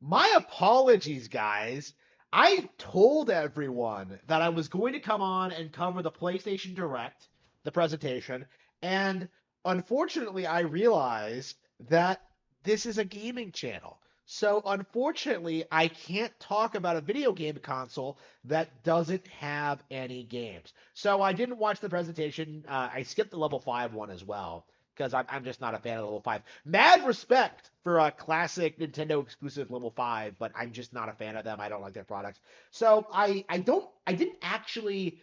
My apologies, guys. I told everyone that I was going to come on and cover the PlayStation Direct, the presentation, and unfortunately, I realized that this is a gaming channel. So, unfortunately, I can't talk about a video game console that doesn't have any games. So, I didn't watch the presentation. I skipped the level 5 one as well because I'm just not a fan of level 5. Mad respect for a classic Nintendo exclusive level 5, but I'm just not a fan of them. I don't like their products. So I don't actually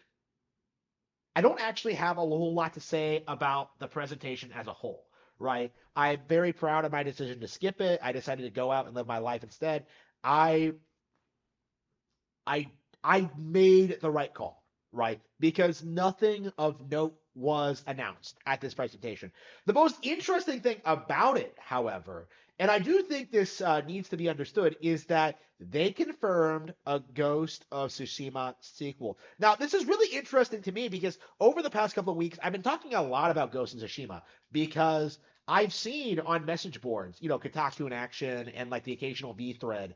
have a whole lot to say about the presentation as a whole, right? I'm very proud of my decision to skip it. I decided to go out and live my life instead. I I I made the right call, right? Because nothing of note was announced at this presentation. The most interesting thing about it, however, and I do think this needs to be understood, is that they confirmed a Ghost of Tsushima sequel. Now, this is really interesting to me because over the past couple of weeks, I've been talking a lot about Ghost of Tsushima because I've seen on message boards, Kotaku in Action and like the occasional V thread,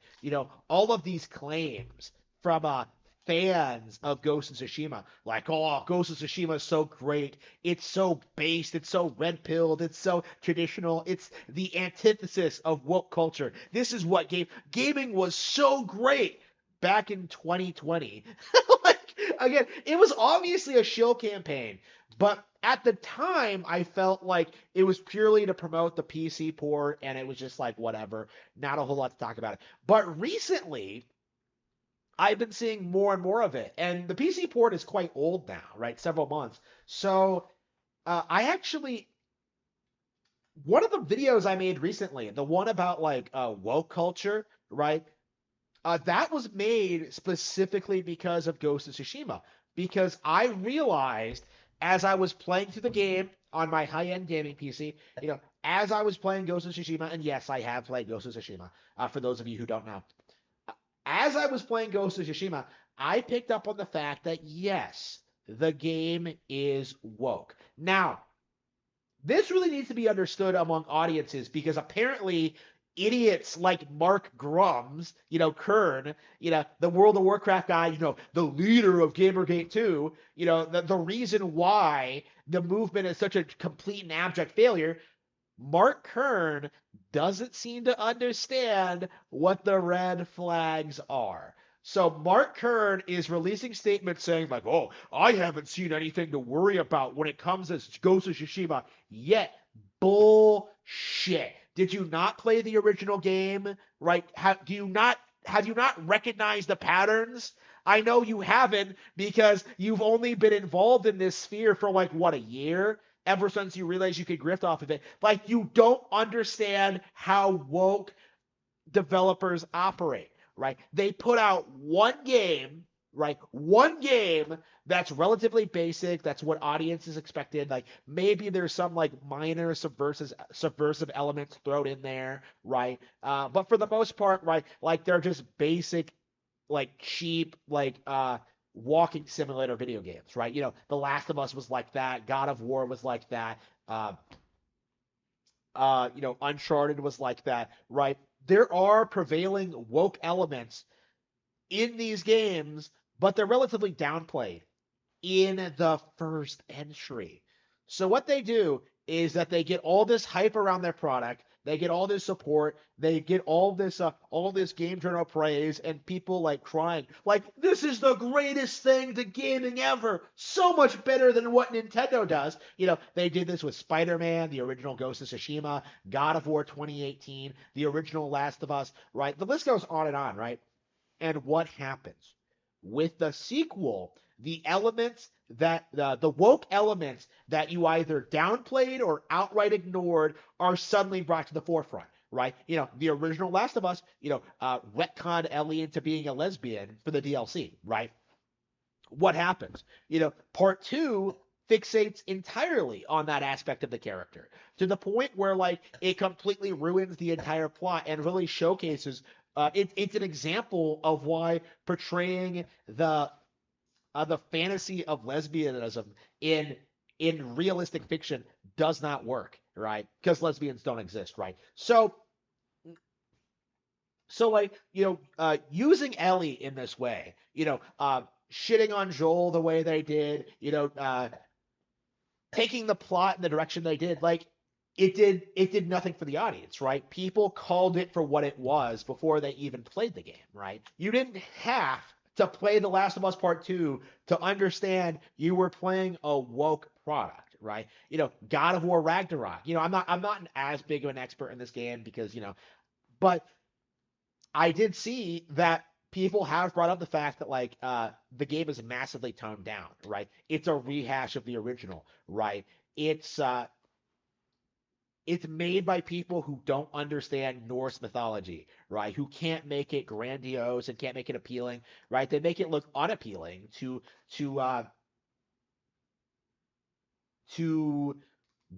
all of these claims from fans of Ghost of Tsushima. Like, oh, Ghost of Tsushima is so great. It's so based. It's so red pilled. It's so traditional. It's the antithesis of woke culture. This is what gaming was so great back in 2020. Like, again, it was obviously a shill campaign, but at the time, I felt like it was purely to promote the PC port, and it was just like whatever, not a whole lot to talk about it. But recently, I've been seeing more and more of it. And the PC port is quite old now, right? Several months. So I actually, one of the videos I made recently, the one about like woke culture, right? That was made specifically because of Ghost of Tsushima. Because I realized as I was playing through the game on my high-end gaming PC, as I was playing Ghost of Tsushima, and yes, I have played Ghost of Tsushima, for those of you who don't know, as I was playing Ghost of Tsushima, I picked up on the fact that yes, the game is woke. Now, this really needs to be understood among audiences because apparently idiots like Mark Grummz, Kern, the World of Warcraft guy, the leader of Gamergate 2, the reason why the movement is such a complete and abject failure, Mark Kern doesn't seem to understand what the red flags are. So Mark Kern is releasing statements saying like, "Oh, I haven't seen anything to worry about when it comes to Ghost of Tsushima yet." Bullshit. Did you not play the original game? Right? Have you not recognized the patterns? I know you haven't because you've only been involved in this sphere for like what, a year? Ever since you realized you could grift off of it. Like, you don't understand how woke developers operate, right? They put out one game, right? One game that's relatively basic. That's what audiences expected. Like, maybe there's some like minor subversive elements thrown in there, right? But for the most part, right, like they're just basic, like cheap, like walking simulator video games, right? The Last of Us was like that. God of War was like that. Uncharted was like that, right? There are prevailing woke elements in these games, but they're relatively downplayed in the first entry. So what they do is that they get all this hype around their product, they get all this support, they get all this game journal praise, and people like crying, like this is the greatest thing to gaming ever, so much better than what Nintendo does. They did this with Spider-Man, the original Ghost of Tsushima, God of War 2018, the original Last of Us, right? The list goes on, right? And what happens? With the sequel, the elements that the woke elements that you either downplayed or outright ignored are suddenly brought to the forefront, right? The original Last of Us, retconned Ellie into being a lesbian for the DLC, right? What happens? Part two fixates entirely on that aspect of the character to the point where like it completely ruins the entire plot and really showcases it's an example of why portraying the fantasy of lesbianism in realistic fiction does not work, right? Because lesbians don't exist, right? So So like, using Ellie in this way, shitting on Joel the way they did, taking the plot in the direction they did, like it did nothing for the audience, right? People called it for what it was before they even played the game, right? You didn't have to play The Last of Us Part 2 to understand you were playing a woke product, right? God of War Ragnarok. I'm not as big of an expert in this game because, but I did see that people have brought up the fact that like the game is massively toned down, right? It's a rehash of the original, right? It's uh it's made by people who don't understand Norse mythology, right? Who can't make it grandiose and can't make it appealing, right? They make it look unappealing to uh to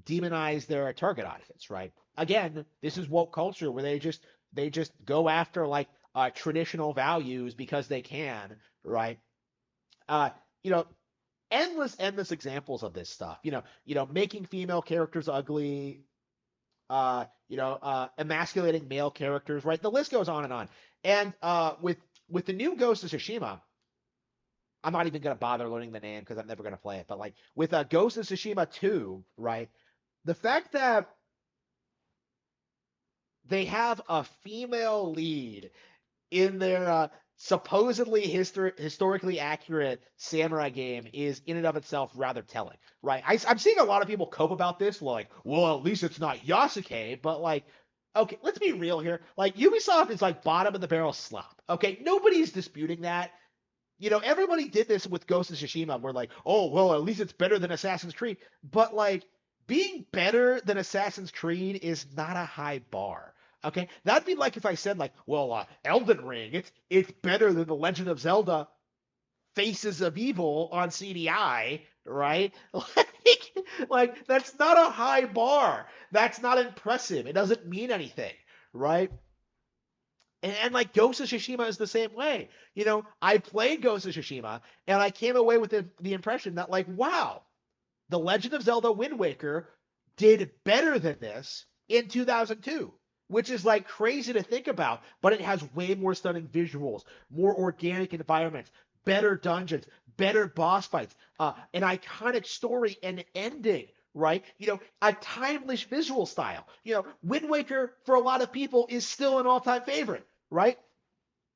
demonize their target audience, right? Again, this is woke culture where they just go after like traditional values because they can, right? Uh, you know, endless examples of this stuff. Making female characters ugly, emasculating male characters, right? The list goes on and on. And with the new Ghost of Tsushima, I'm not even gonna bother learning the name because I'm never gonna play it. But like with Ghost of Tsushima 2, right? The fact that they have a female lead in their supposedly historically accurate samurai game is in and of itself rather telling, right? I'm seeing a lot of people cope about this, like, well, at least it's not Yasuke, but like, okay, let's be real here. Like, Ubisoft is like bottom of the barrel slop. Okay, nobody's disputing that. Everybody did this with Ghost of Tsushima. We're like, oh, well, at least it's better than Assassin's Creed. But like, being better than Assassin's Creed is not a high bar. Okay, that'd be like if I said like, well, Elden Ring, it's better than The Legend of Zelda Faces of Evil on CDI, right? Like that's not a high bar. That's not impressive. It doesn't mean anything, right? And like Ghost of Tsushima is the same way. I played Ghost of Tsushima and I came away with the impression that like, wow, The Legend of Zelda Wind Waker did better than this in 2002, which is like crazy to think about, but it has way more stunning visuals, more organic environments, better dungeons, better boss fights, an iconic story and ending, right? A timeless visual style. Wind Waker for a lot of people is still an all-time favorite, right?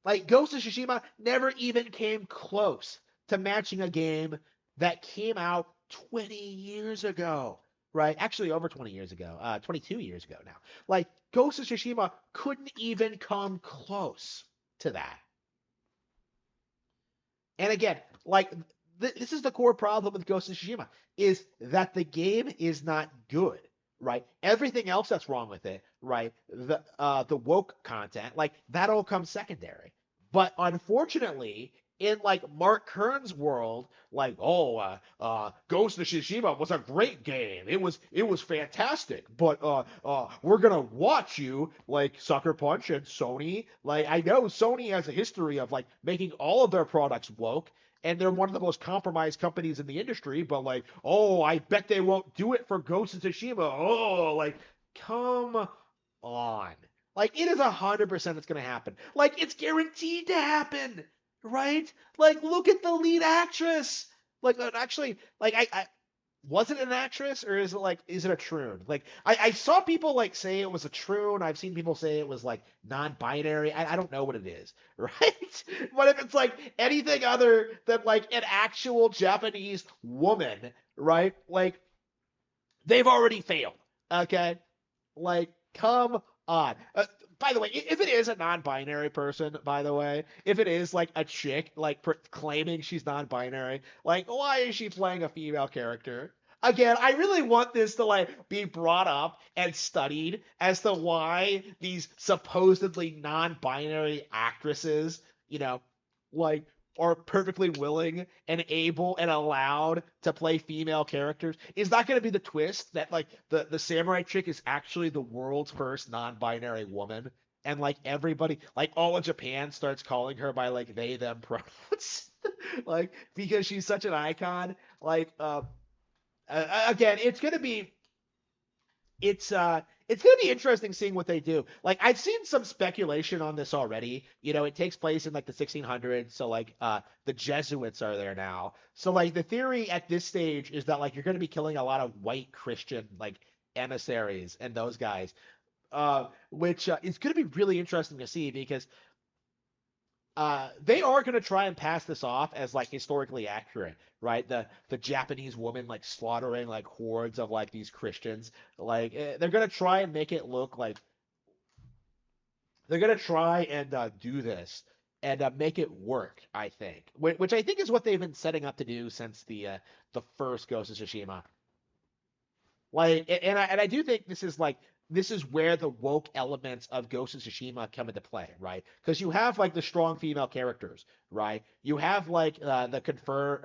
Like Ghost of Tsushima never even came close to matching a game that came out 20 years ago, right? Actually, over 20 years ago, 22 years ago now. Like Ghost of Tsushima couldn't even come close to that. And again, like this is the core problem with Ghost of Tsushima is that the game is not good, right? Everything else that's wrong with it, right? The woke content, like that all comes secondary. But unfortunately, in like Mark Kern's world, like Ghost of Tsushima was a great game. It was fantastic. But we're gonna watch you like Sucker Punch and Sony. Like I know Sony has a history of like making all of their products woke, and they're one of the most compromised companies in the industry. But like, oh, I bet they won't do it for Ghost of Tsushima. Oh, like, come on. Like it is 100% it's gonna happen. Like it's guaranteed to happen, right? Like look at the lead actress. Like actually, like I was it an actress or is it a troon? Like I saw people like say it was a troon. I've seen people say it was like non-binary. I don't know what it is, right? But if it's like anything other than like an actual Japanese woman, right? Like they've already failed. Okay, like come on. By the way, if it is a non-binary person, by the way, if it is like a chick, like claiming she's non-binary, like why is she playing a female character? Again, I really want this to like be brought up and studied as to why these supposedly non-binary actresses, like are perfectly willing and able and allowed to play female characters. Is that going to be the twist that like the samurai chick is actually the world's first non-binary woman? And like everybody, like all of Japan starts calling her by like they them pronouns, like because she's such an icon. Like again, it's gonna be it's gonna be interesting seeing what they do. Like I've seen some speculation on this already. It takes place in like the 1600s, so like the Jesuits are there now. So like the theory at this stage is that like you're gonna be killing a lot of white Christian like emissaries and those guys, which is gonna be really interesting to see because they are going to try and pass this off as like historically accurate, right? The Japanese woman like slaughtering like hordes of like these Christians, like they're going to try and make it look like they're going to try and do this and make it work. I think, which I think is what they've been setting up to do since the first Ghost of Tsushima. Like, and I do think this is where the woke elements of Ghost of Tsushima come into play, right? Because you have like the strong female characters, right? You have like the confirmed,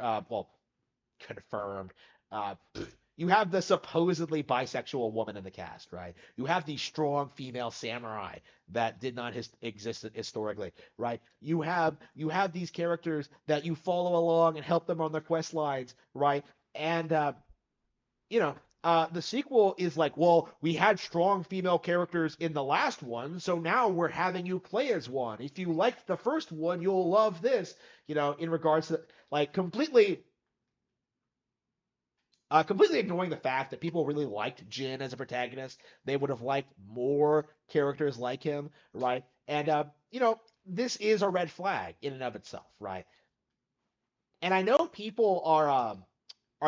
uh, you have the supposedly bisexual woman in the cast, right? You have the strong female samurai that did not exist historically, right? You have these characters that you follow along and help them on their quest lines, right? And you know, the sequel is like, well, we had strong female characters in the last one, so now we're having you play as one. If you liked the first one, you'll love this. In regards to like completely ignoring the fact that people really liked Jin as a protagonist. They would have liked more characters like him, right? And this is a red flag in and of itself, right? And I know people are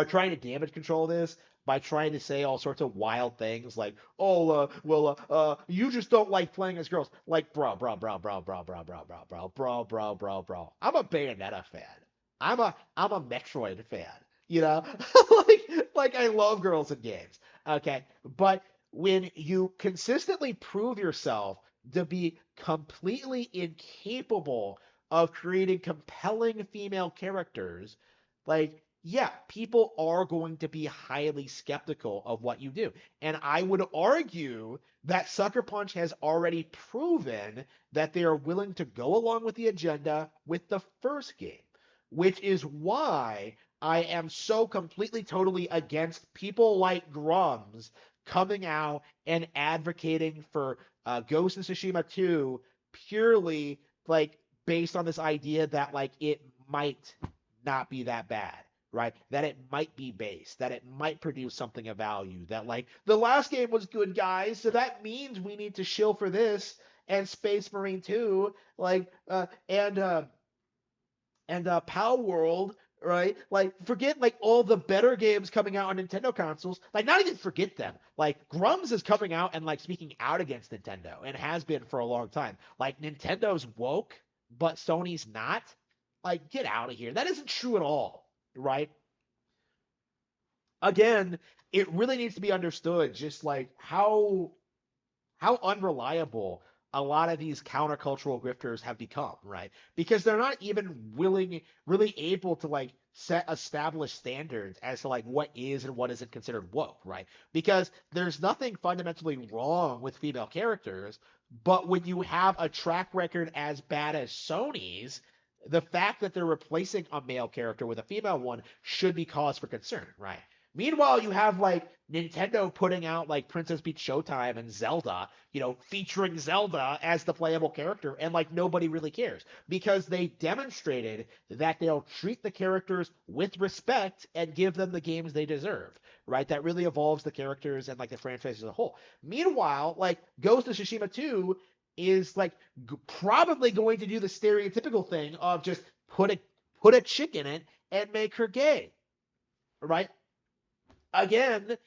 trying to damage control this by trying to say all sorts of wild things like, oh, you just don't like playing as girls. Like, bro. I'm a Bayonetta fan. I'm a Metroid fan. You know, like I love girls in games. Okay, but when you consistently prove yourself to be completely incapable of creating compelling female characters, like yeah, people are going to be highly skeptical of what you do. And I would argue that Sucker Punch has already proven that they are willing to go along with the agenda with the first game, which is why I am so completely, totally against people like Grummz coming out and advocating for Ghost of Tsushima 2 purely like based on this idea that like it might not be that bad, right? That it might be based, that it might produce something of value, that like the last game was good, guys, so that means we need to shill for this and Space Marine 2, like Power World, right? Like forget like all the better games coming out on Nintendo consoles. Like not even forget them. Like Grummz is coming out and like speaking out against Nintendo and has been for a long time. Like Nintendo's woke, but Sony's not. Like get out of here. That isn't true at all, right? Again, it really needs to be understood just like how unreliable a lot of these countercultural grifters have become, right? Because they're not even really able to like set established standards as to like what is and what isn't considered woke, right? Because there's nothing fundamentally wrong with female characters, but when you have a track record as bad as Sony's, the fact that they're replacing a male character with a female one should be cause for concern, right? Meanwhile, you have like Nintendo putting out like Princess Peach Showtime and Zelda, featuring Zelda as the playable character, and like nobody really cares because they demonstrated that they'll treat the characters with respect and give them the games they deserve, right? That really evolves the characters and like the franchise as a whole. Meanwhile, like Ghost of Tsushima 2 is like probably going to do the stereotypical thing of just put a chick in it and make her gay, right? Again,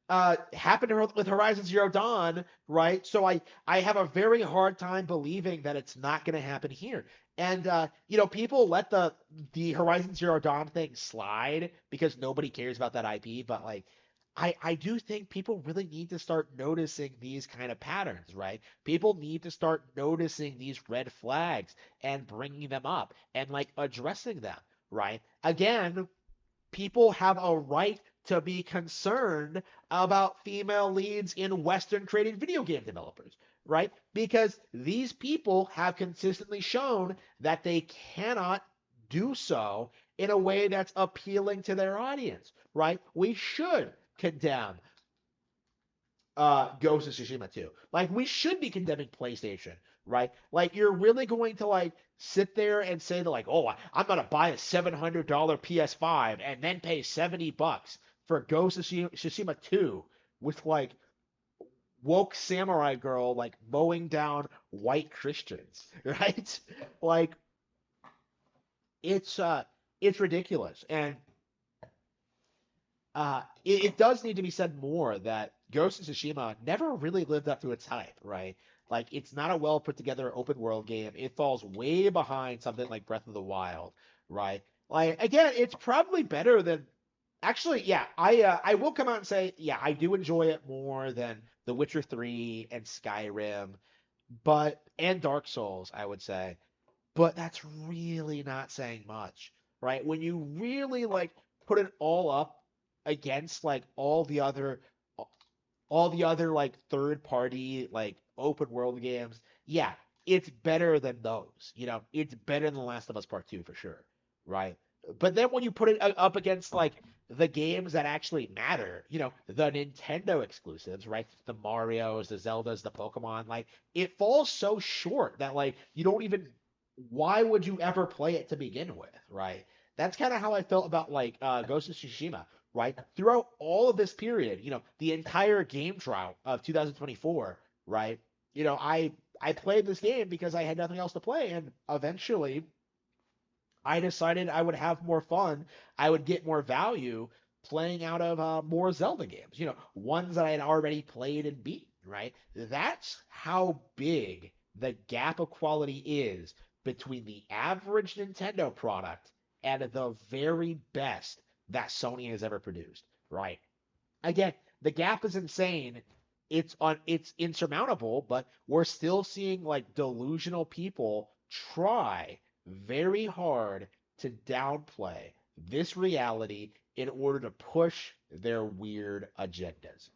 happened with Horizon Zero Dawn, right? So I have a very hard time believing that it's not going to happen here. And people let the Horizon Zero Dawn thing slide because nobody cares about that IP, but like I do think people really need to start noticing these kind of patterns, right? People need to start noticing these red flags and bringing them up and like addressing them, right? Again, people have a right to be concerned about female leads in Western creating video game developers, right? Because these people have consistently shown that they cannot do so in a way that's appealing to their audience, right? We should condemn Ghost of Tsushima too. Like we should be condemning PlayStation, right? Like you're really going to like sit there and say to like, oh, I'm gonna buy a $700 PS5 and then pay $70 for Ghost of Tsushima 2 with like woke samurai girl like mowing down white Christians, right? Like it's uh it's ridiculous. And it does need to be said more that Ghost of Tsushima never really lived up to its hype, right? Like, it's not a well put together open world game. It falls way behind something like Breath of the Wild, right? Like, again, it's probably better than. Actually, yeah, I will come out and say, yeah, I do enjoy it more than The Witcher 3 and Skyrim, but and Dark Souls, I would say. But that's really not saying much, right? When you really like put it all up against like all the other like third party like open world games, yeah, it's better than those. You know, it's better than The Last of Us Part 2 for sure, right? But then when you put it up against like the games that actually matter, you know, the Nintendo exclusives, right? The Marios, the Zeldas, the Pokemon, like it falls so short that like you don't even why would you ever play it to begin with, right? That's kind of how I felt about like Ghost of Tsushima, right? Throughout all of this period, you know, the entire game trial of 2024, right? You know, I played this game because I had nothing else to play, and eventually I decided I would have more fun. I would get more value playing out of more Zelda games, you know, ones that I had already played and beaten, right? That's how big the gap of quality is between the average Nintendo product and the very best that Sony has ever produced, right? Again, the gap is insane. It's insurmountable, but we're still seeing like delusional people try very hard to downplay this reality in order to push their weird agendas.